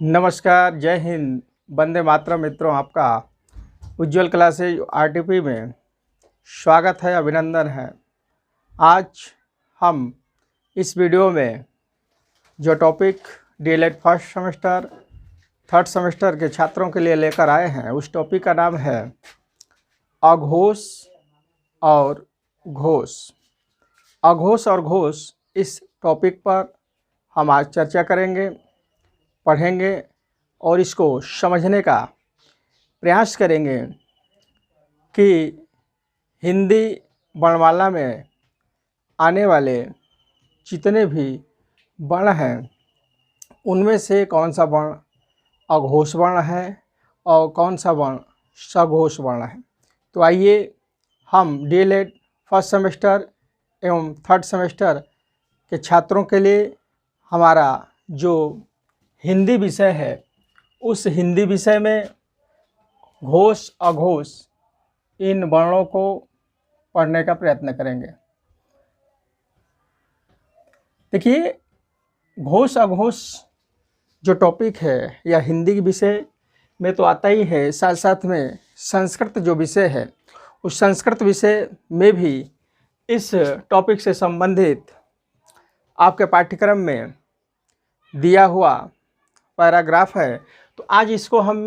नमस्कार, जय हिंद, वंदे मातरम। मित्रों, आपका उज्ज्वल क्लासेज आरटीपी में स्वागत है, अभिनंदन है। आज हम इस वीडियो में जो topic DElEd first semester, third semester के छात्रों के लिए लेकर आए हैं, उस टॉपिक का नाम है अघोष और घोष। अघोष और घोष, इस टॉपिक पर हम आज चर्चा करेंगे, पढ़ेंगे और इसको समझने का प्रयास करेंगे कि हिंदी वर्णमाला में आने वाले जितने भी वर्ण हैं उनमें से कौन सा वर्ण अघोष वर्ण है और कौन सा वर्ण सघोष वर्ण है। तो आइए हम डीएलएड फर्स्ट सेमेस्टर एवं थर्ड सेमेस्टर के छात्रों के लिए हमारा जो हिंदी विषय है उस हिंदी विषय में घोष अघोष इन वर्णों को पढ़ने का प्रयत्न करेंगे। देखिए, घोष अघोष जो टॉपिक है या हिंदी के विषय में तो आता ही है, साथ साथ में संस्कृत जो विषय है उस संस्कृत विषय में भी इस टॉपिक से संबंधित आपके पाठ्यक्रम में दिया हुआ पैराग्राफ है। तो आज इसको हम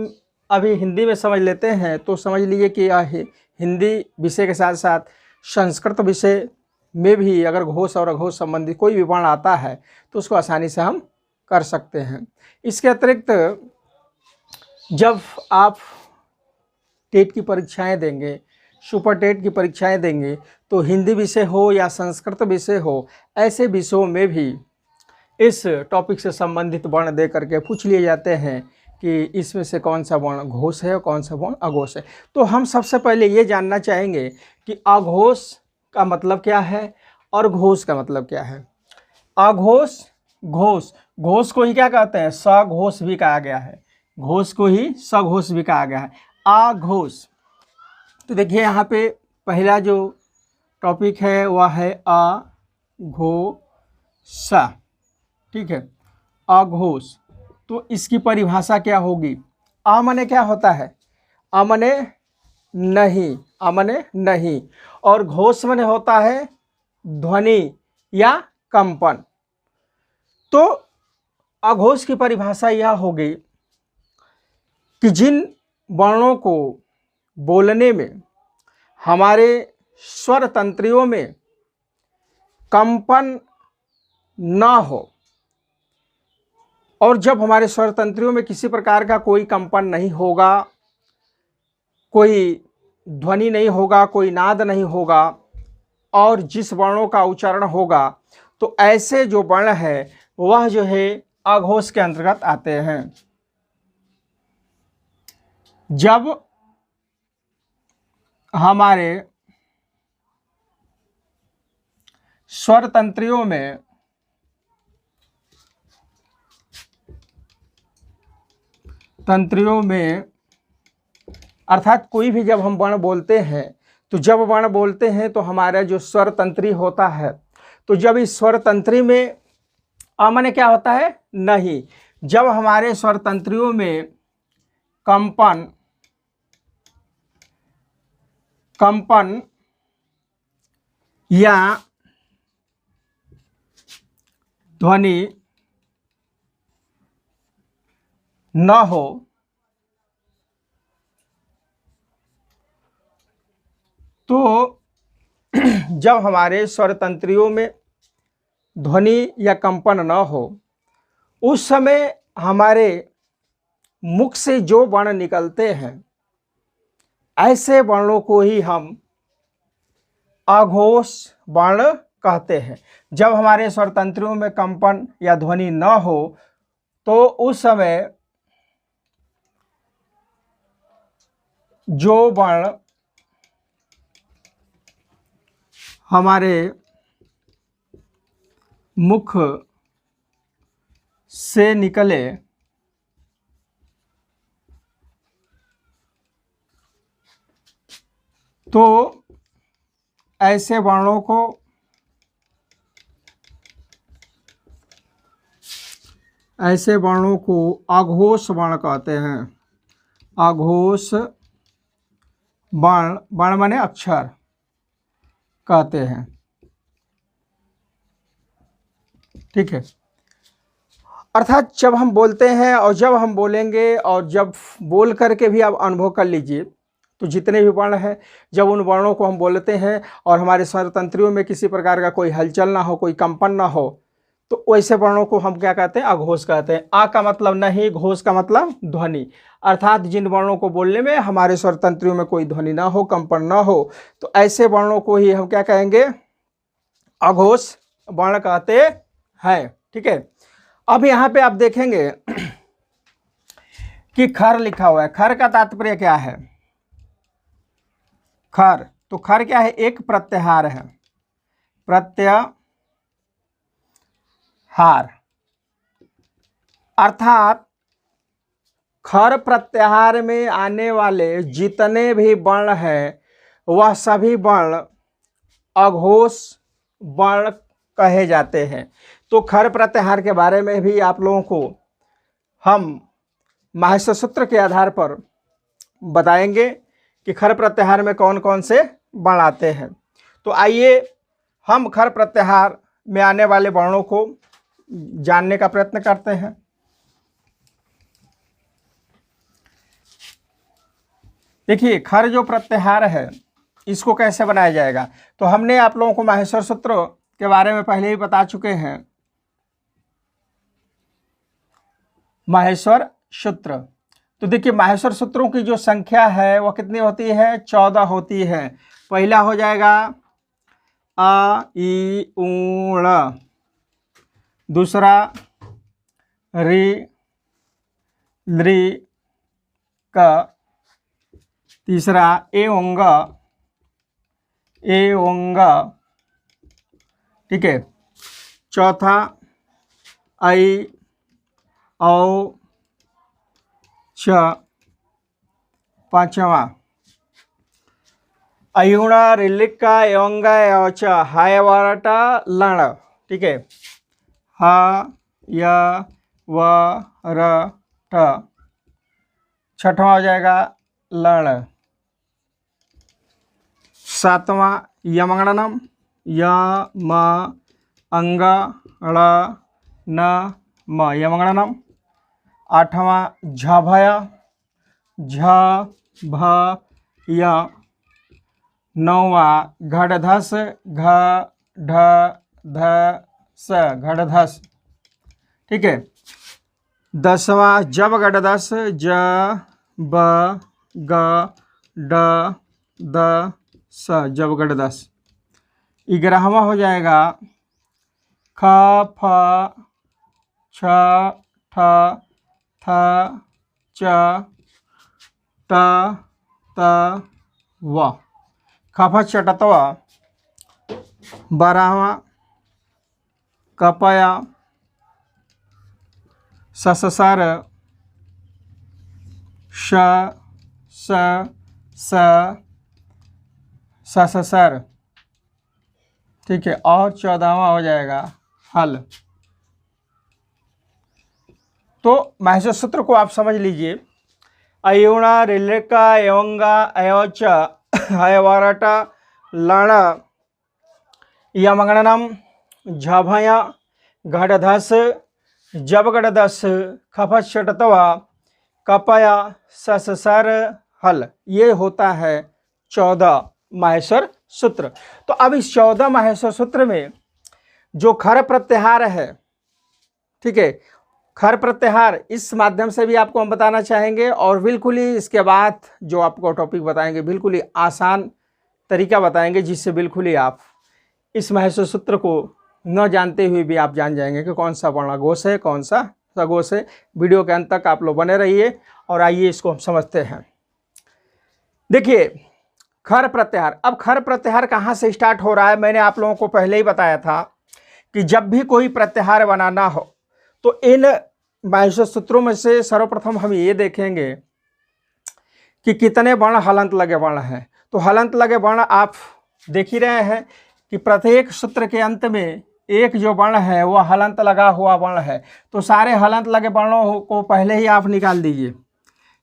अभी हिंदी में समझ लेते हैं। तो समझ लीजिए कि यह हिंदी विषय के साथ साथ संस्कृत विषय में भी अगर घोष और अघोष संबंधी कोई भी वर्ण आता है तो उसको आसानी से हम कर सकते हैं। इसके अतिरिक्त जब आप टेट की परीक्षाएं देंगे, सुपर टेट की परीक्षाएं देंगे, तो हिंदी विषय हो या संस्कृत विषय हो, ऐसे विषयों में भी इस टॉपिक से संबंधित वर्ण दे करके पूछ लिए जाते हैं कि इसमें से कौन सा वर्ण घोष है और कौन सा वर्ण अघोष है। तो हम सबसे पहले ये जानना चाहेंगे कि अघोष का मतलब क्या है और घोष का मतलब क्या है। अघोष, घोष, घोष को ही क्या कहते हैं, सघोष भी कहा गया है। घोष को ही सघोष भी कहा गया है। अघोष, तो देखिए यहाँ पे पहला जो टॉपिक है वह है अघोष। ठीक है, अघोष। तो इसकी परिभाषा क्या होगी। अ माने क्या होता है, अ माने नहीं, अ माने नहीं, और घोष माने होता है ध्वनि या कंपन। तो अघोष की परिभाषा यह होगी कि जिन वर्णों को बोलने में हमारे स्वर तंत्रियों में कंपन न हो, और जब हमारे स्वर तंत्रियों में किसी प्रकार का कोई कंपन नहीं होगा, कोई ध्वनि नहीं होगा, कोई नाद नहीं होगा, और जिस वर्णों का उच्चारण होगा, तो ऐसे जो वर्ण है वह जो है अघोष के अंतर्गत आते हैं। जब हमारे स्वर तंत्रियों में अर्थात कोई भी जब हम वर्ण बोलते हैं, तो जब वर्ण बोलते हैं तो हमारा जो स्वर तंत्री होता है, तो जब इस स्वर तंत्री में अ माने क्या होता है, नहीं, जब हमारे स्वर तंत्रियों में कंपन या ध्वनि न हो, तो जब हमारे स्वर तंत्रियों में ध्वनि या कंपन न हो, उस समय हमारे मुख से जो वर्ण निकलते हैं ऐसे वर्णों को ही हम अघोष वर्ण कहते हैं। जब हमारे स्वर तंत्रियों में कंपन या ध्वनि न हो तो उस समय जो वर्ण हमारे मुख से निकले तो ऐसे वर्णों को ऐसे वर्णों को अघोष वर्ण कहते हैं। अघोष वर्ण, वर्ण माने अक्षर कहते हैं। ठीक है, अर्थात जब हम बोलते हैं और जब हम बोलेंगे और जब बोल करके भी आप अनुभव कर लीजिए, तो जितने भी वर्ण हैं, जब उन वर्णों को हम बोलते हैं और हमारे स्वरतंत्रियों में किसी प्रकार का कोई हलचल ना हो, कोई कंपन ना हो, तो वैसे वर्णों को हम क्या कहते हैं? अघोष कहते हैं। आ का मतलब नहीं, घोष का मतलब ध्वनि, अर्थात जिन वर्णों को बोलने में हमारे स्वरतंत्रियों में कोई ध्वनि ना हो, कंपन ना हो, तो ऐसे वर्णों को ही हम क्या कहेंगे? अघोष वर्ण कहते हैं। ठीक है, अब यहाँ पे आप देखेंगे कि खर लिखा हुआ है। खर का तात्पर्य क्या है? खर, तो खर क्या है? एक प्रत्याहार है, प्रत्याहार, अर्थात खर प्रत्याहार में आने वाले जितने भी वर्ण हैं वह सभी वर्ण अघोष वर्ण कहे जाते हैं। तो खर प्रत्याहार के बारे में भी आप लोगों को हम माहेश्वर सूत्र के आधार पर बताएंगे कि खर प्रत्याहार में कौन कौन से वर्ण आते हैं। तो आइए हम खर प्रत्याहार में आने वाले वर्णों को जानने का प्रयत्न करते हैं। देखिए, खर जो प्रत्याहार है इसको कैसे बनाया जाएगा, तो हमने आप लोगों को माहेश्वर सूत्र के बारे में पहले ही बता चुके हैं। माहेश्वर सूत्र, तो देखिए माहेश्वर सूत्रों की जो संख्या है वह कितनी होती है? 14 होती है। पहला हो जाएगा आ ई उ ण, दूसरा रि लृ क, तीसरा ए ओंग, ए ओंग, ठीक है, चौथा ऐ औ छ, पांचवा अयुण रिलिका एवंगा एवच हाय वारटा लण, ठीक है, ह य व र ट, छठवां हो जाएगा लण, सातवां यमगणनम, य म अंग ण न म, यमगणनम, आठवां झभय, झ भ य, नौवां घड़धस, घ ढ ध स, घड़धस, ठीक है, दसवां जब गड़दस, ज ब ग ड द स, जब गड़दस, 11वां हो जाएगा ख फ छ ठ थ च ट त व, खफ चटतव, 12वां कपया, सससर, श स स, सससर, ठीक है, और 14वां हो जाएगा हल। तो माहेश्वर सूत्र को आप समझ लीजिए। अयुणा रिलेका एवंगा एवच हयवारटा लण यमगणनम झभय घड़धस जबगड़दस खफशटतवा कपया सससर हल, ये होता है 14 माहेश्वर सूत्र। तो अब इस 14 माहेश्वर सूत्र में जो खर प्रत्याहार है, ठीक है, खर प्रत्याहार इस माध्यम से भी आपको हम बताना चाहेंगे, और बिल्कुल ही इसके बाद जो आपको टॉपिक बताएंगे बिल्कुल ही आसान तरीका बताएंगे, जिससे बिल्कुल ही आप इस माहेश्वर सूत्र को न जानते हुए भी आप जान जाएंगे कि कौन सा वर्ण अघोष है, कौन सा सघोष है। वीडियो के अंत तक आप लोग बने रहिए और आइए इसको हम समझते हैं। देखिए, खर प्रत्याहार, अब खर प्रत्याहार कहाँ से स्टार्ट हो रहा है? मैंने आप लोगों को पहले ही बताया था कि जब भी कोई प्रत्याहार बनाना हो तो इन माहेश्वर सूत्रों में से सर्वप्रथम हम ये देखेंगे कि कितने वर्ण हलंत लगे वर्ण हैं। तो हलंत लगे वर्ण आप देख ही रहे हैं कि प्रत्येक सूत्र के अंत में एक जो वर्ण है वो हलंत लगा हुआ वर्ण है, तो सारे हलंत लगे वर्णों को पहले ही आप निकाल दीजिए।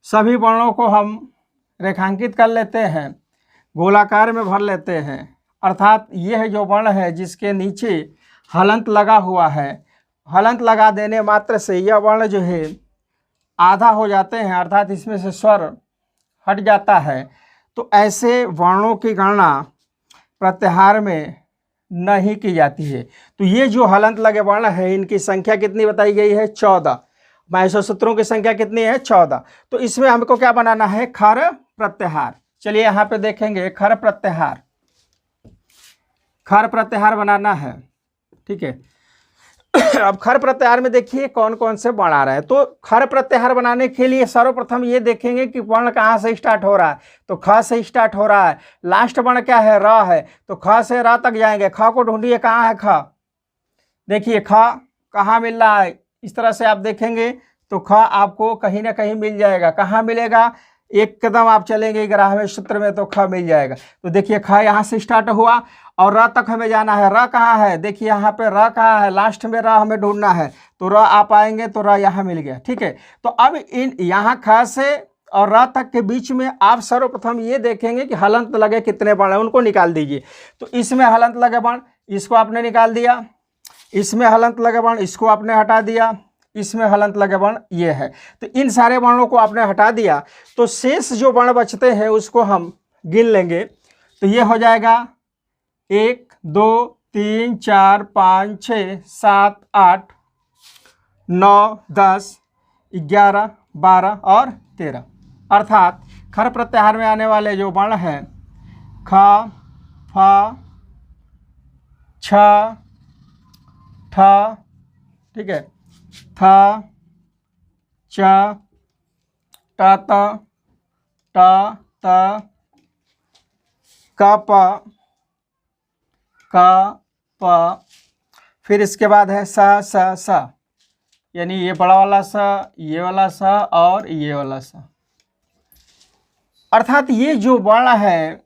सभी वर्णों को हम रेखांकित कर लेते हैं, गोलाकार में भर लेते हैं। अर्थात यह जो वर्ण है जिसके नीचे हलंत लगा हुआ है, हलंत लगा देने मात्र से यह वर्ण जो है आधा हो जाते हैं, अर्थात इसमें से स्वर हट जाता है। तो ऐसे वर्णों की गणना प्रत्याहार में नहीं की जाती है। तो ये जो हलंत लगे वर्ण है इनकी संख्या कितनी बताई गई है? 14। महसूर सूत्रों की संख्या कितनी है? 14। तो इसमें हमको क्या बनाना है? खर प्रत्याहार। चलिए यहाँ पे देखेंगे खर प्रत्याहार, खर प्रत्याहार बनाना है। ठीक है, अब खर प्रत्याहार में देखिए कौन कौन से वर्ण आ रहे हैं। तो खर प्रत्याहार बनाने के लिए सर्वप्रथम ये देखेंगे कि वर्ण कहाँ से स्टार्ट हो रहा है। तो ख से स्टार्ट हो रहा है, लास्ट वर्ण क्या है? र है, तो ख से र तक जाएंगे। ख को ढूंढिए, कहाँ है ख? देखिए ख कहाँ मिल रहा है, इस तरह से आप देखेंगे तो ख आपको कहीं ना कहीं मिल जाएगा। कहाँ मिलेगा? एक कदम आप चलेंगे ग्राह्य सूत्र में तो ख मिल जाएगा। तो देखिए ख यहाँ से स्टार्ट हुआ और र तक हमें जाना है। र कहाँ है? देखिए यहाँ पे र कहाँ है? लास्ट में र हमें ढूंढना है, तो र आप आएंगे तो र यहाँ मिल गया। ठीक है, तो अब इन यहाँ ख से और र तक के बीच में आप सर्वप्रथम ये देखेंगे कि हलंत लगे कितने वर्ण हैं, उनको निकाल दीजिए। तो इसमें हलंत लगे वर्ण, इसको आपने निकाल दिया। इसमें हलंत लगे वर्ण, इसको आपने हटा दिया। इसमें हलंत लगे वर्ण ये है। तो इन सारे वर्णों को आपने हटा दिया, तो शेष जो वर्ण बचते हैं उसको हम गिन लेंगे। तो ये हो जाएगा 1 2 3 4 5 6 7 8 9 10 11 12 और 13। अर्थात खर प्रत्याहार में आने वाले जो वर्ण हैं ख फ छ ठ, ठीक है, थ च ट त ट त क प क प, फिर इसके बाद है स स स, यानी ये बड़ा वाला स, ये वाला स और ये वाला स। अर्थात ये जो वर्ण है,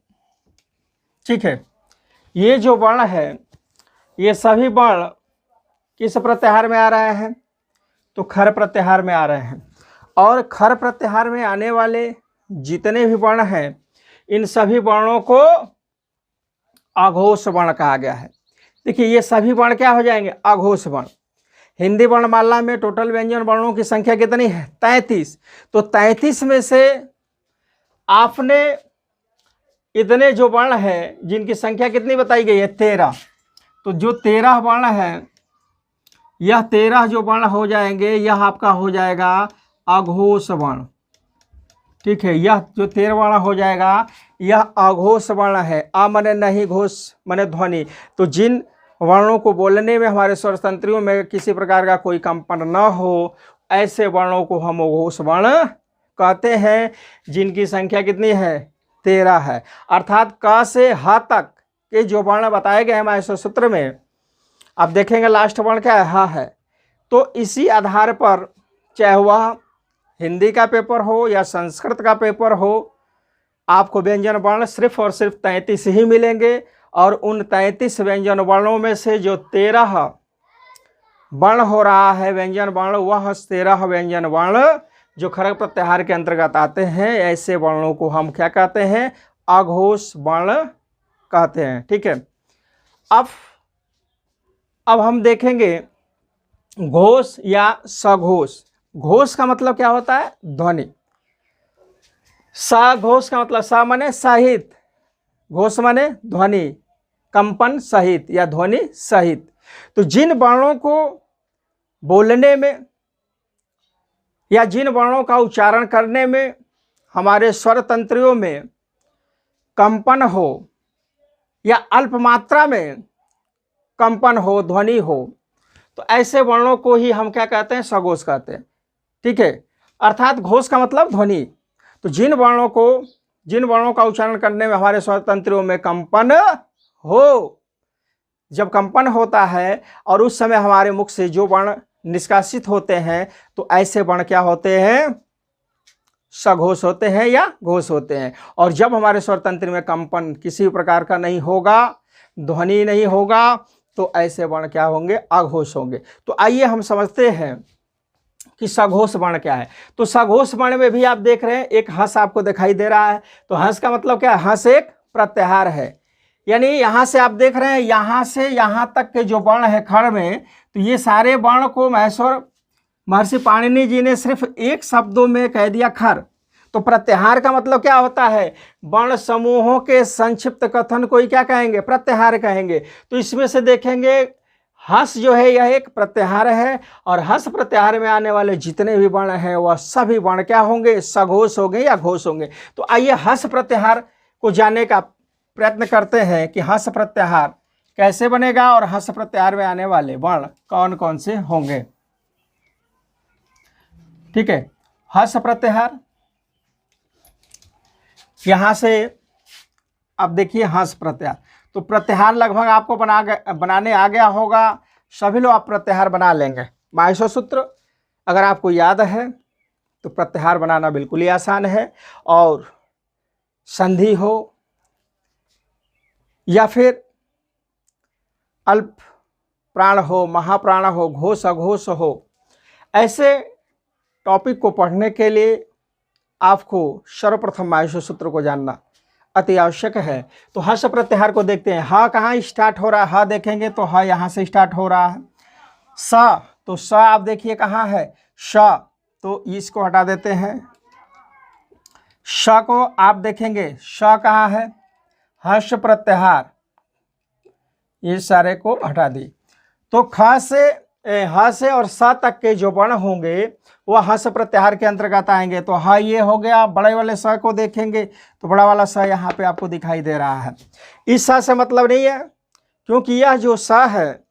ठीक है, ये जो वर्ण है ये सभी वर्ण किस प्रत्याहार में आ रहे हैं? तो खर प्रत्याहार में आ रहे हैं। और खर प्रत्याहार में आने वाले जितने भी वर्ण हैं इन सभी वर्णों को अघोष वर्ण कहा गया है। देखिए ये सभी वर्ण क्या हो जाएंगे? अघोष वर्ण। हिंदी वर्णमाला में टोटल व्यंजन वर्णों की संख्या कितनी है? 33। तो 33 में से आपने इतने जो वर्ण हैं जिनकी संख्या कितनी बताई गई है? 13। तो जो 13 वर्ण है, यह 13 जो वर्ण हो जाएंगे यह आपका हो जाएगा अघोष वर्ण। ठीक है, यह जो 13 वर्ण हो जाएगा यह अघोष वर्ण है। अ माने नहीं, घोष माने ध्वनि। तो जिन वर्णों को बोलने में हमारे स्वर तंत्रियों में किसी प्रकार का कोई कंपन न हो, ऐसे वर्णों को हम अघोष वर्ण कहते हैं, जिनकी संख्या कितनी है? 13 है। अर्थात क से ह तक के जो वर्ण बताए गए हैं हमारे सूत्र में, आप देखेंगे लास्ट वर्ण क्या है? ह है। तो इसी आधार पर चाहे वह हिंदी का पेपर हो या संस्कृत का पेपर हो, आपको व्यंजन वर्ण सिर्फ और सिर्फ 33 ही मिलेंगे। और उन 33 व्यंजन वर्णों में से जो 13 वर्ण हो रहा है व्यंजन वर्ण, वह 13 व्यंजन वर्ण जो खर प्रत्याहार के अंतर्गत आते हैं, ऐसे वर्णों को हम क्या कहते हैं? अघोष वर्ण कहते हैं। ठीक है, अब हम देखेंगे घोष या सघोष। घोष का मतलब क्या होता है? ध्वनि। सघोष का मतलब स माने सहित, घोष माने ध्वनि, कंपन सहित या ध्वनि सहित। तो जिन वर्णों को बोलने में या जिन वर्णों का उच्चारण करने में हमारे स्वर तंत्रियों में कंपन हो या अल्प मात्रा में कंपन हो, ध्वनि हो, तो ऐसे वर्णों को ही हम क्या कहते हैं? सघोष कहते हैं। ठीक है, अर्थात घोष का मतलब ध्वनि। तो जिन वर्णों का उच्चारण करने में हमारे स्वर तंत्रियों में कंपन हो, जब कंपन होता है और उस समय हमारे मुख से जो वर्ण निष्कासित होते हैं, तो ऐसे वर्ण क्या होते हैं? सघोष होते हैं या घोष होते हैं। और जब हमारे स्वर तंत्र में कंपन किसी प्रकार का नहीं होगा, ध्वनि नहीं होगा, तो ऐसे वर्ण क्या होंगे, अघोष होंगे। तो आइए हम समझते हैं कि सघोष वर्ण क्या है। तो सघोष वर्ण में भी आप देख रहे हैं एक हंस आपको दिखाई दे रहा है। तो हंस का मतलब क्या है, हंस एक प्रत्याहार है, यानी यहां से आप देख रहे हैं यहां से यहां तक के जो वर्ण है खड़ में, तो ये सारे वर्ण को महर्षि पाणिनि जी ने सिर्फ एक शब्दों में कह दिया खर। तो प्रत्याहार का मतलब क्या होता है, वर्ण समूहों के संक्षिप्त कथन को ही क्या कहेंगे, प्रत्याहार कहेंगे। तो इसमें से देखेंगे हंस जो है यह एक प्रत्याहार है, और हंस प्रत्याहार में आने वाले जितने भी वर्ण हैं वह सभी वर्ण क्या होंगे, सघोष होंगे या घोष होंगे। तो आइए हंस प्रत्याहार को जानने का प्रयत्न करते हैं कि हंस प्रत्याहार कैसे बनेगा और हंस प्रत्याहार में आने वाले वर्ण कौन कौन से होंगे। ठीक है, हंस प्रत्याहार, यहां से अब देखिए हंस प्रत्याहार। तो प्रत्याहार लगभग आपको बनाने आ गया होगा, सभी लोग आप प्रत्याहार बना लेंगे। माहेश्वर सूत्र अगर आपको याद है तो प्रत्याहार बनाना बिल्कुल ही आसान है, और संधि हो या फिर अल्प प्राण हो, महाप्राण हो, घोष अघोष हो, ऐसे टॉपिक को पढ़ने के लिए आपको सर्वप्रथम माहेश्वर सूत्र को जानना अति आवश्यक है। तो हंस प्रत्याहार को देखते हैं। ह कहाँ स्टार्ट हो रहा है, ह देखेंगे तो ह यहाँ से स्टार्ट हो रहा है। स, तो स आप देखिए कहाँ है, श, तो इसको हटा देते हैं। श को आप देखेंगे, श कहाँ है, हर्ष प्रत्याहार, ये सारे को हटा दी। तो ख से ह से और स तक के जो वर्ण होंगे वह हंस प्रत्याहार के अंतर्गत आएंगे। तो ह ये हो गया, बड़े वाले स को देखेंगे तो बड़ा वाला स यहाँ पे आपको दिखाई दे रहा है। इस स से मतलब नहीं है, क्योंकि यह जो स है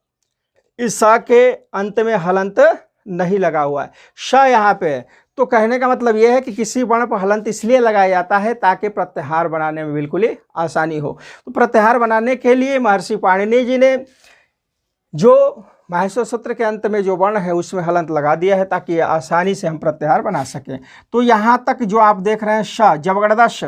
इस स के अंत में हलंत नहीं लगा हुआ है, श यहाँ पे है। तो कहने का मतलब यह है कि किसी वर्ण पर हलंत इसलिए लगाया जाता है ताकि प्रत्याहार बनाने में बिल्कुल ही आसानी हो। तो प्रत्याहार बनाने के लिए महर्षि पाणिनि जी ने जो माहेश्वर सूत्र के अंत में जो वर्ण है उसमें हलंत लगा दिया है ताकि आसानी से हम प्रत्याहार बना सकें। तो यहाँ तक जो आप देख रहे हैं श, जबगढ़ श,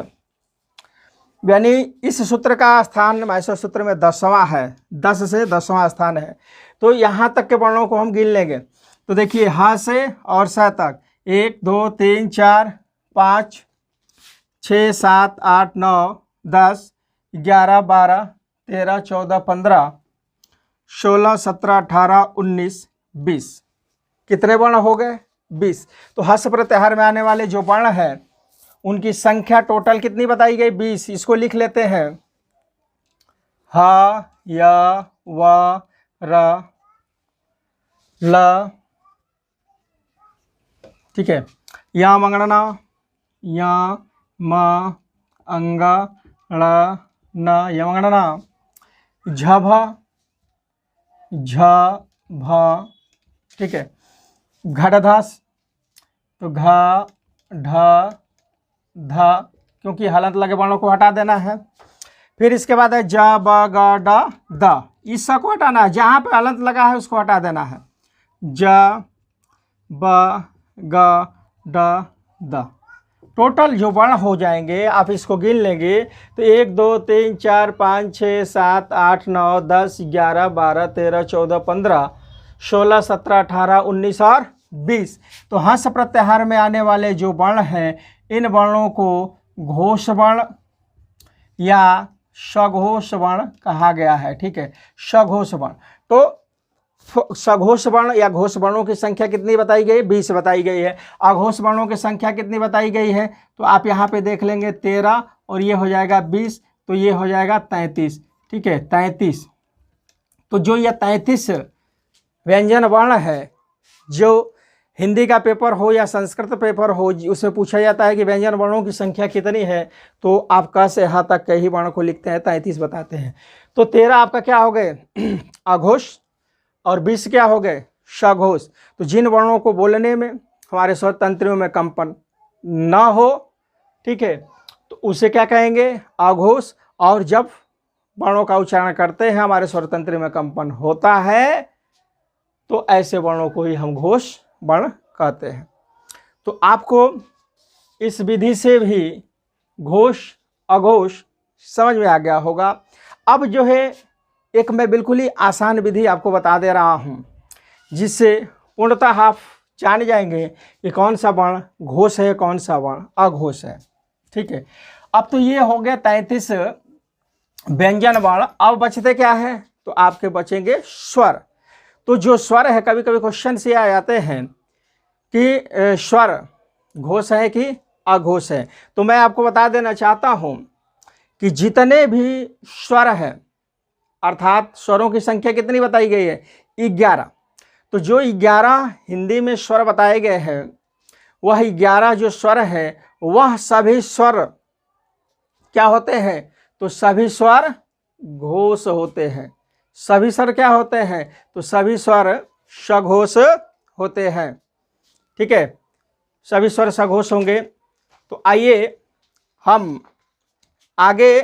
यानी इस सूत्र का स्थान माहेश्वर सूत्र में 10वां है, 10 से 10वां स्थान है। तो यहाँ तक के वर्णों को हम गिन लेंगे। तो देखिए ह से और स तक 1 2 3 4 5 6 7 8 9 10 11 12 13 14 15 16 17 18 19 20, कितने वर्ण हो गए, 20। तो हंस प्रत्याहार में आने वाले जो वर्ण हैं उनकी संख्या टोटल कितनी बताई गई, 20। इसको लिख लेते हैं, ह, य, व, र, ल, ठीक है, या मंगणना, या म, अंग, ण, न, यमगणना, झभ, झ, भ, ठीक है, घटधस, तो घ, ढ, ध, क्योंकि हलंत लगे वर्णों को हटा देना है। फिर इसके बाद है ज, ब, ग, ड, द, इस स को हटाना है, जहाँ पे हलंत लगा है उसको हटा देना है। ज, ब, ग, ड, द, टोटल जो वर्ण हो जाएंगे आप इसको गिन लेंगे तो 1 2 3 4 5 6 7 8 9 10 11 12 13 14 15 16 17 18 19 और 20। तो हंस प्रत्याहार में आने वाले जो वर्ण हैं इन वर्णों को घोष वर्ण या सघोष वर्ण कहा गया है। ठीक है, सघोष वर्ण। तो सघोष वर्ण या घोष वर्णों की संख्या कितनी बताई गई, 20 बताई गई है। अघोष वर्णों की संख्या कितनी बताई गई है, तो आप यहाँ पे देख लेंगे 13 और ये हो जाएगा 20, तो ये हो जाएगा 33। ठीक है, 33। तो जो ये 33 व्यंजन वर्ण है, जो हिंदी का पेपर हो या संस्कृत पेपर हो उसमें पूछा जाता है कि व्यंजन वर्णों की संख्या कितनी है, तो आप क से ह तक के ही वर्ण को लिखते हैं, 33 बताते हैं। तो 13 आपका क्या हो गए अघोष और 20 क्या हो गए सघोष। तो जिन वर्णों को बोलने में हमारे स्वर तंत्रियों में कंपन ना हो, ठीक है, तो उसे क्या कहेंगे अघोष, और जब वर्णों का उच्चारण करते हैं हमारे स्वर तंत्र में कंपन होता है तो ऐसे वर्णों को ही हम घोष वर्ण कहते हैं। तो आपको इस विधि से भी घोष अघोष समझ में आ गया होगा। अब जो है एक मैं बिल्कुल ही आसान विधि आपको बता दे रहा हूँ, जिससे पूर्णतः आप जान जाएंगे कि कौन सा वर्ण घोष है, कौन सा वर्ण अघोष है। ठीक है, अब तो ये हो गया 33 व्यंजन वर्ण। अब बचते क्या है, तो आपके बचेंगे स्वर। तो जो स्वर है, कभी कभी क्वेश्चन से आ जाते हैं कि स्वर घोष है कि अघोष है। तो मैं आपको बता देना चाहता हूँ कि जितने भी स्वर हैं, अर्थात स्वरों की संख्या कितनी बताई गई है, 11। तो जो 11 हिंदी में स्वर बताए गए हैं, वह 11 जो स्वर है वह सभी स्वर क्या होते हैं, तो सभी स्वर घोष होते हैं। सभी स्वर क्या होते हैं, तो सभी स्वर सघोष होते हैं। ठीक है, सभी स्वर सघोष होंगे। तो आइए हम आगे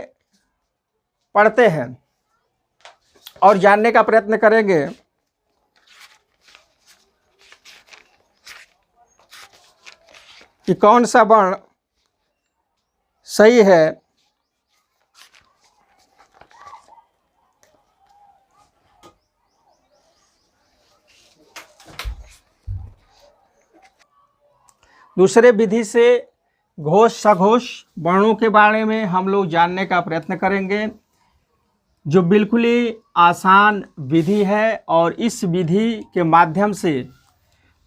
पढ़ते हैं और जानने का प्रयत्न करेंगे कि कौन सा वर्ण सही है दूसरे विधि से घोष सघोष वर्णों के बारे में हम लोग जानने का प्रयत्न करेंगे, जो बिल्कुल ही आसान विधि है। और इस विधि के माध्यम से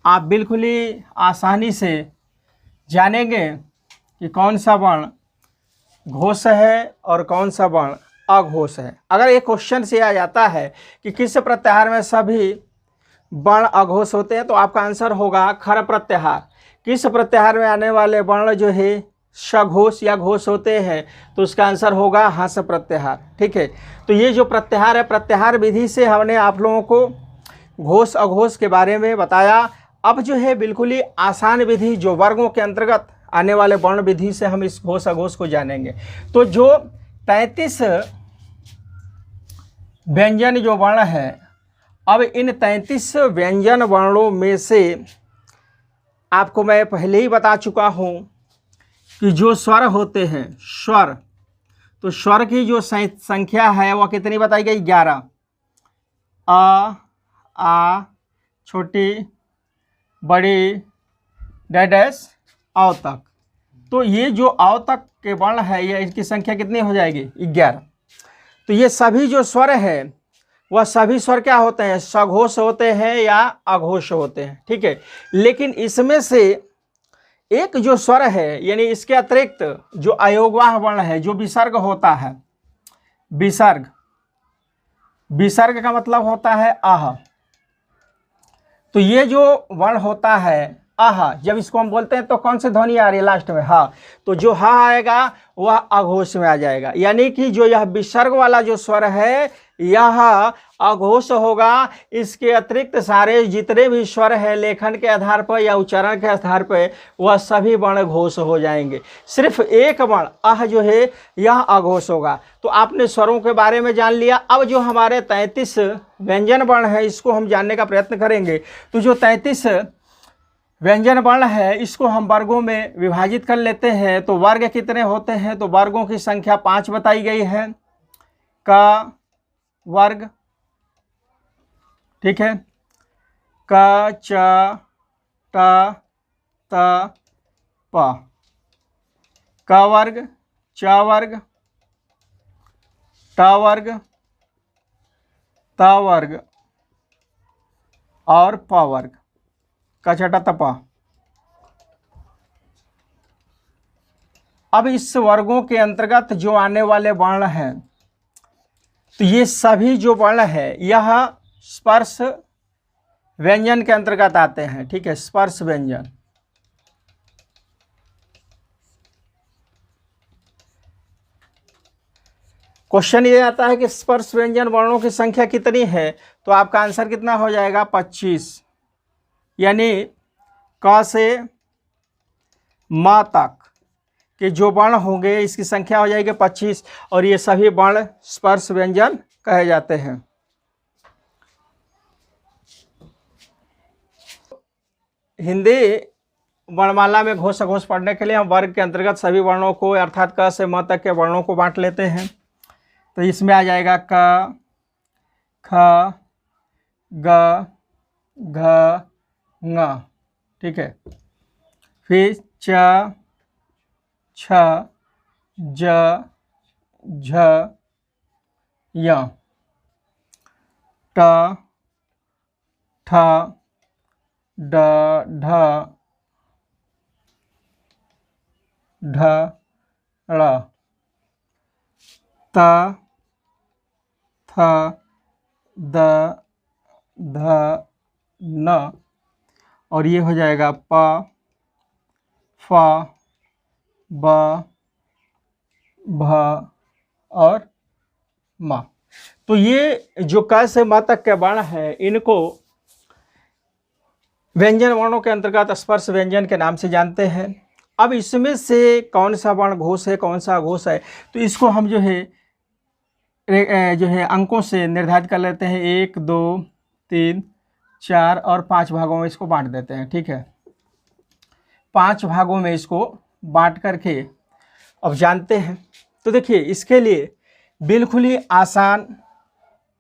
आप बिल्कुल ही आसानी से जानेंगे कि कौन सा वर्ण घोष है और कौन सा वर्ण अघोष है। अगर एक क्वेश्चन से आ जाता है कि किस प्रत्याहार में सभी वर्ण अघोष होते हैं, तो आपका आंसर होगा खर प्रत्याहार। किस प्रत्याहार में आने वाले वर्ण जो है सघोष या घोष होते हैं, तो उसका आंसर होगा हंस प्रत्याहार। ठीक है, तो ये जो प्रत्याहार है, प्रत्याहार विधि से हमने आप लोगों को घोष अघोष के बारे में बताया। अब जो है बिल्कुल ही आसान विधि, जो वर्गों के अंतर्गत आने वाले वर्ण विधि से हम इस घोष अघोष को जानेंगे। तो जो 33 व्यंजन जो वर्ण है, अब इन 33 व्यंजन वर्णों में से आपको मैं पहले ही बता चुका हूँ कि जो स्वर होते हैं, स्वर, तो स्वर की जो संख्या है वह कितनी बताई गई, 11। आ, छोटी, बड़ी, डैश, अव तक। तो ये जो अव तक के वर्ण है, ये इसकी संख्या कितनी हो जाएगी, 11। तो ये सभी जो स्वर है वह सभी स्वर क्या होते हैं, सघोष होते हैं या अघोष होते हैं। ठीक है, लेकिन इसमें से एक जो स्वर है, यानी इसके अतिरिक्त जो अयोगवाह वर्ण है, जो विसर्ग होता है, विसर्ग, विसर्ग का मतलब होता है आह। तो ये जो वर्ण होता है आह, जब इसको हम बोलते हैं तो कौन सी ध्वनि आ रही है लास्ट में, हा। तो जो हा आएगा वह अघोष में आ जाएगा, यानी कि जो यह विसर्ग वाला जो स्वर है यह अघोष होगा। इसके अतिरिक्त सारे जितने भी स्वर हैं लेखन के आधार पर या उच्चारण के आधार पर, वह सभी वर्ण घोष हो जाएंगे। सिर्फ एक वर्ण अह जो है यह अघोष होगा। तो आपने स्वरों के बारे में जान लिया। अब जो हमारे 33 व्यंजन वर्ण है, इसको हम जानने का प्रयत्न करेंगे। तो जो 33 व्यंजन वर्ण है, इसको हम वर्गों में विभाजित कर लेते हैं। तो वर्ग कितने होते हैं, तो वर्गों की संख्या 5 बताई गई है। का वर्ग, ठीक है, क, च, ट, त, प। क वर्ग, च वर्ग, ट वर्ग, त वर्ग और प वर्ग, क, च, ट, त, प। अब इस वर्गों के अंतर्गत जो आने वाले वर्ण हैं, तो ये सभी जो वर्ण है यह स्पर्श व्यंजन के अंतर्गत आते हैं। ठीक है, स्पर्श व्यंजन। क्वेश्चन ये आता है कि स्पर्श व्यंजन वर्णों की संख्या कितनी है, तो आपका आंसर कितना हो जाएगा, 25। यानी क से म तक के जो वर्ण होंगे इसकी संख्या हो जाएगी 25, और ये सभी वर्ण स्पर्श व्यंजन कहे जाते हैं। हिंदी वर्णमाला में घोष अघोष पढ़ने के लिए हम वर्ग के अंतर्गत सभी वर्णों को, अर्थात क से म तक के वर्णों को बांट लेते हैं। तो इसमें आ जाएगा क, ख, ग, घ, ङ, ठीक है। फिर च, छ, ज, झ, य, ट, ठ, ड, ढ, ढ, ळ, त, थ, द, ध, न, और ये हो जाएगा प, फ, ब, भ और म। तो ये जो क से म तक के वर्ण है, इनको व्यंजन वर्णों के अंतर्गत स्पर्श व्यंजन के नाम से जानते हैं। अब इसमें से कौन सा वर्ण घोष है, कौन सा अघोष है, तो इसको हम जो है अंकों से निर्धारित कर लेते हैं। 1, 2, 3, 4 और 5 भागों में इसको बांट देते हैं, ठीक है। 5 भागों में इसको बांट करके अब जानते हैं। तो देखिए, इसके लिए बिल्कुल ही आसान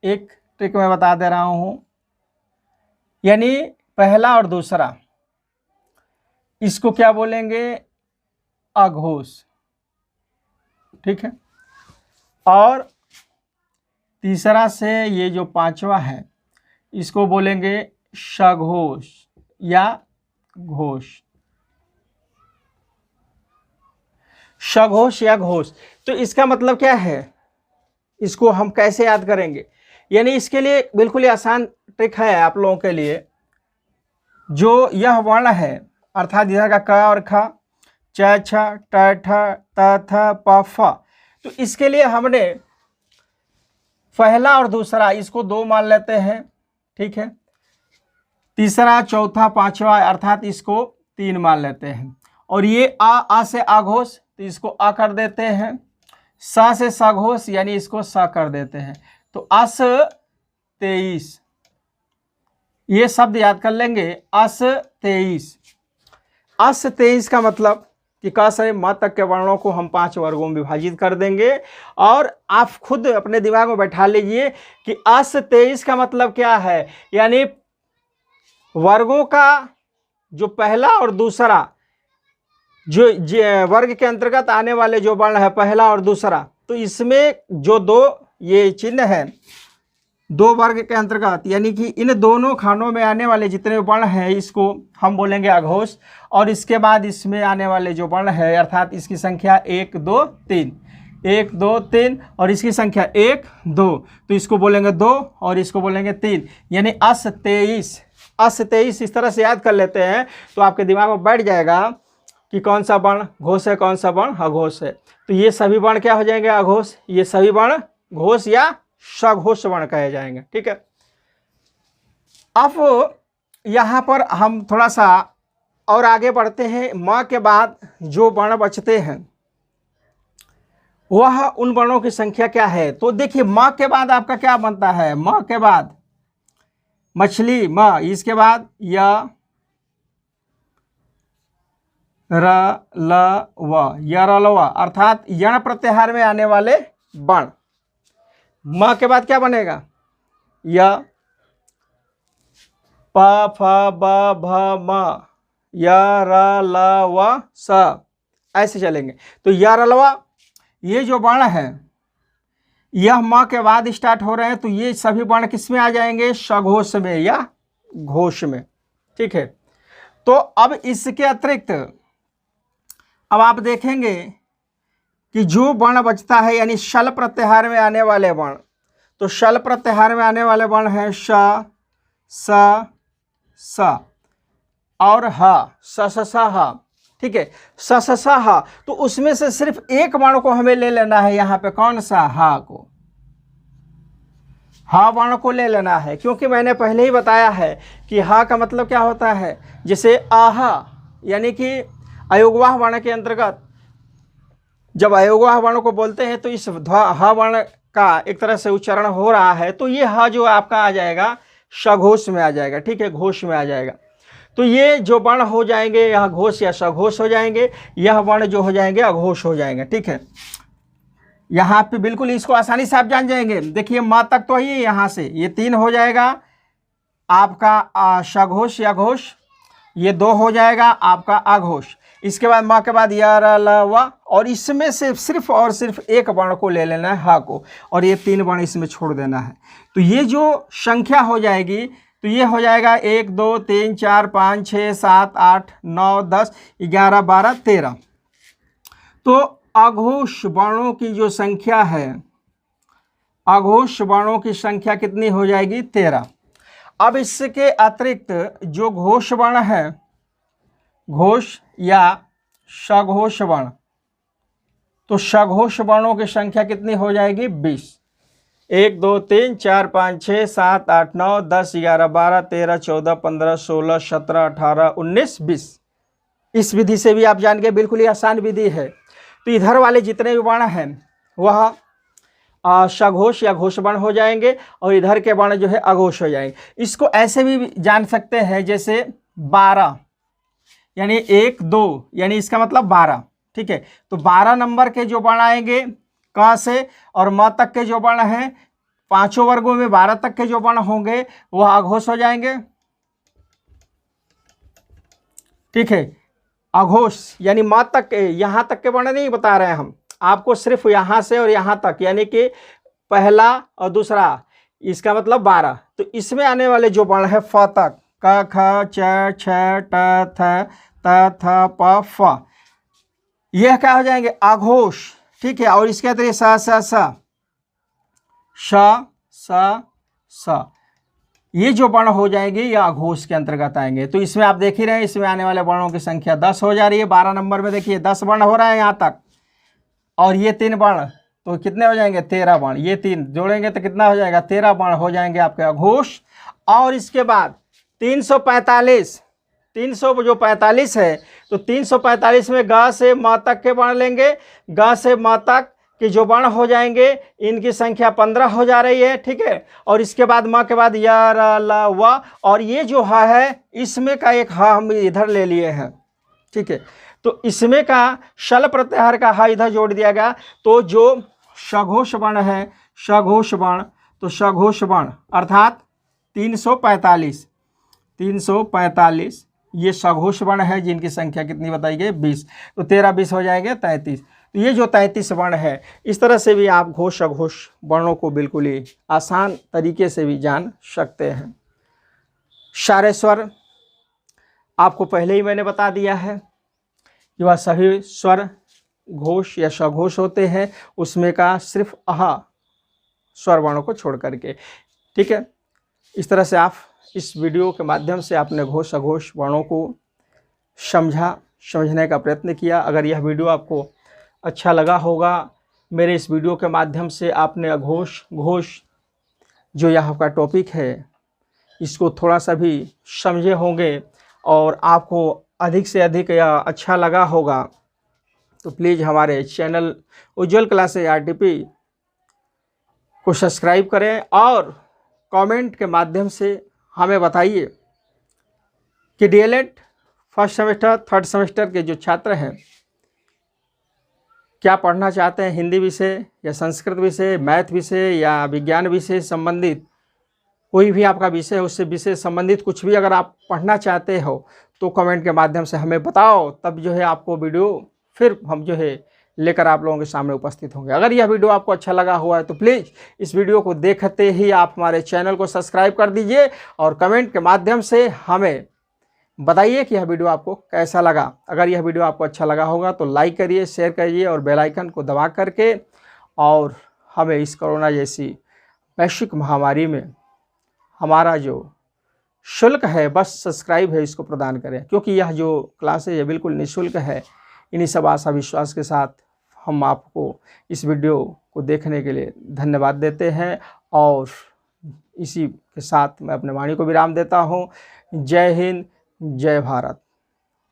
एक ट्रिक मैं बता दे रहा हूँ, यानी पहला और दूसरा, इसको क्या बोलेंगे? अघोष, ठीक है। और तीसरा से ये जो पांचवा है, इसको बोलेंगे सघोष या घोष, सघोष या घोष। तो इसका मतलब क्या है, इसको हम कैसे याद करेंगे? यानी इसके लिए बिल्कुल ही आसान ट्रिक है आप लोगों के लिए। जो यह वर्ण है, अर्थात इधर का क और ख, च, छ, ट, ठ, त, थ, प, फ, तो इसके लिए हमने पहला और दूसरा इसको 2 मान लेते हैं, ठीक है। तीसरा, चौथा, पांचवा अर्थात इसको 3 मान लेते हैं। और ये आ से आघोष, तो इसको आ कर देते हैं। स से सघोष, यानी इसको स कर देते हैं। तो अस 23, ये शब्द याद कर लेंगे, अस 23। अस 23 का मतलब कि क से म तक के वर्णों को हम 5 वर्गों में विभाजित कर देंगे। और आप खुद अपने दिमाग में बैठा लीजिए कि अस 23 का मतलब क्या है, यानी वर्गों का जो पहला और दूसरा, जो वर्ग के अंतर्गत आने वाले जो वर्ण है पहला और दूसरा, तो इसमें जो 2 ये चिन्ह है, 2 वर्ग के अंतर्गत, यानी कि इन दोनों खानों में आने वाले जितने वर्ण हैं, इसको हम बोलेंगे अघोष। और इसके बाद इसमें आने वाले जो वर्ण है, अर्थात इसकी संख्या 1, 2, 3, 1, 2, 3, और इसकी संख्या 1, 2, तो इसको बोलेंगे 2 और इसको बोलेंगे 3, यानी अस 23। अस 23 इस तरह से याद कर लेते हैं तो आपके दिमाग में बैठ जाएगा कि कौन सा वर्ण घोष है, कौन सा वर्ण अघोष है। तो ये सभी वर्ण क्या हो जाएंगे? अघोष। ये सभी वर्ण घोष या सघोष वर्ण कहे जाएंगे, ठीक है। अब यहाँ पर हम थोड़ा सा और आगे बढ़ते हैं। म के बाद जो वर्ण बचते हैं वह उन वर्णों की संख्या क्या है? तो देखिए, म के बाद आपका क्या बनता है? म के बाद मछली म, इसके बाद य, र, ल, व, यरलवा, अर्थात यण प्रत्याहार में आने वाले वर्ण। म के बाद क्या बनेगा? य, प, फ, ब, भ, म, य, र, ल, व, स, ऐसे चलेंगे। तो यरलवा, ये जो वर्ण है यह म के बाद स्टार्ट हो रहे हैं, तो ये सभी वर्ण किस में आ जाएंगे? सघोष में या घोष में, ठीक है। तो अब इसके अतिरिक्त अब आप देखेंगे कि जो वर्ण बचता है, यानी शल प्रत्याहार में आने वाले वर्ण, तो शल प्रत्याहार में आने वाले वर्ण हैं श, स, स और ह, स, स, स, ह, ठीक है। स, स, स, ह, तो उसमें से सिर्फ एक वर्ण को हमें ले लेना है यहाँ पे। कौन सा? ह को, ह वर्ण को ले लेना है, क्योंकि मैंने पहले ही बताया है कि ह का मतलब क्या होता है। जैसे आह, यानी कि अयोगवाह वर्ण के अंतर्गत जब अयोगवाह वर्ण को बोलते हैं तो इस ह वर्ण का एक तरह से उच्चारण हो रहा है, तो ये ह जो आपका आ जाएगा सघोष में आ जाएगा, ठीक है, घोष में आ जाएगा। तो ये जो वर्ण हो जाएंगे यह घोष या सघोष हो जाएंगे, यह वर्ण जो हो जाएंगे अघोष हो जाएंगे, ठीक है। यहाँ पे बिल्कुल इसको आसानी से आप जान जाएंगे। देखिए म तक तो ही है, यहाँ से ये 3 हो जाएगा आपका सघोष या घोष, ये 2 हो जाएगा आपका अघोष। इसके बाद म के बाद या र ल व, और इसमें से सिर्फ और सिर्फ एक वर्ण को ले लेना है, ह को, और ये 3 वर्ण इसमें छोड़ देना है। तो ये जो संख्या हो जाएगी तो ये हो जाएगा 1 2 3 4 5 6 7 8 9 10 11 12 13। तो अघोष वर्णों की जो संख्या है, अघोष वर्णों की संख्या कितनी हो जाएगी? 13। अब इसके अतिरिक्त जो घोष वर्ण है, घोष या सघोष वर्ण, तो सघोष वर्णों की संख्या कितनी हो जाएगी? 20। 1 2 3 4 5 6 7 8 9 10 11 12 13 14 15 16 17 18 19 20। इस विधि से भी आप जान गए, बिल्कुल ही आसान विधि है। तो इधर वाले जितने भी वर्ण हैं वह सघोष या घोष वर्ण हो जाएंगे, और इधर के वर्ण जो है अघोष हो जाएंगे। इसको ऐसे भी जान सकते हैं जैसे 12 यानी 1 2 यानी इसका मतलब 12, ठीक है। तो 12 नंबर के जो वर्ण आएंगे क से और म तक के जो वर्ण हैं, पांचों वर्गों में 12 तक के जो वर्ण होंगे वह अघोष हो जाएंगे, ठीक है। अघोष यानी म तक के, यहाँ तक के वर्ण नहीं बता रहे हैं हम आपको, सिर्फ यहाँ से और यहाँ तक, यानी कि पहला और दूसरा, इसका मतलब 12। तो इसमें आने वाले जो वर्ण है फ तक, क ख च छ ट थ त थ प फ, यह क्या हो जाएंगे? अघोष, ठीक है। और इसके अतिरिक्त स स स स, ये जो वर्ण हो जाएंगे ये अघोष के अंतर्गत आएंगे। तो इसमें आप देख ही रहे हैं, इसमें आने वाले वर्णों की संख्या 10 हो जा रही है। 12 नंबर में देखिए 10 वर्ण हो रहा है यहाँ तक, और ये 3 वर्ण तो कितने हो जाएंगे? 13 वर्ण। ये 3 जोड़ेंगे तो कितना हो जाएगा? 13 वर्ण हो जाएंगे आपके अघोष। और इसके बाद 345, 300 जो 45 है, तो 345 में ग से म तक के वर्ण लेंगे। ग से म तक कि जो वर्ण हो जाएंगे इनकी संख्या 15 हो जा रही है, ठीक है। और इसके बाद म के बाद य र ल व, और ये जो ह है इसमें का एक ह हम इधर ले लिए हैं, ठीक है। तो इसमें का शल प्रत्याहार का ह इधर जोड़ दिया गया। तो जो सघोष वर्ण है, सघोष वर्ण, तो सघोष वर्ण अर्थात 345, 345 ये सघोष वर्ण है जिनकी संख्या कितनी बताई गई? 20। तो 13 20 हो जाएंगे 33। तो ये जो 33 वर्ण है, इस तरह से भी आप घोष अघोष वर्णों को बिल्कुल ही आसान तरीके से भी जान सकते हैं। सारे स्वर आपको पहले ही मैंने बता दिया है कि वह सभी स्वर घोष या सघोष होते हैं, उसमें का सिर्फ अह स्वर वर्णों को छोड़ करके, ठीक है। इस तरह से आप इस वीडियो के माध्यम से आपने घोष अघोष वर्णों को समझने का प्रयत्न किया। अगर यह वीडियो आपको अच्छा लगा होगा, मेरे इस वीडियो के माध्यम से आपने अघोष घोष जो यहाँ का टॉपिक है इसको थोड़ा सा भी समझे होंगे और आपको अधिक से अधिक या अच्छा लगा होगा, तो प्लीज़ हमारे चैनल उज्ज्वल क्लासेज RTP को सब्सक्राइब करें और कमेंट के माध्यम से हमें बताइए कि DLED first semester third semester के जो छात्र हैं क्या पढ़ना चाहते हैं, हिंदी विषय या संस्कृत विषय, मैथ विषय या विज्ञान विषय संबंधित कोई भी आपका विषय है, उससे विषय संबंधित कुछ भी अगर आप पढ़ना चाहते हो तो कमेंट के माध्यम से हमें बताओ, तब जो है आपको वीडियो फिर हम जो है लेकर आप लोगों के सामने उपस्थित होंगे। अगर यह वीडियो आपको अच्छा लगा हुआ है तो प्लीज़ इस वीडियो को देखते ही आप हमारे चैनल को सब्सक्राइब कर दीजिए और कमेंट के माध्यम से हमें बताइए कि यह वीडियो आपको कैसा लगा। अगर यह वीडियो आपको अच्छा लगा होगा तो लाइक करिए, शेयर करिए और बेल आइकन को दबा करके और हमें इस कोरोना जैसी वैश्विक महामारी में हमारा जो शुल्क है, बस सब्सक्राइब है, इसको प्रदान करें, क्योंकि यह जो क्लासेज है बिल्कुल निःशुल्क है। इन्हीं सब आशा विश्वास के साथ हम आपको इस वीडियो को देखने के लिए धन्यवाद देते हैं और इसी के साथ मैं अपने वाणी को विराम देता हूँ। जय हिंद, जय भारत।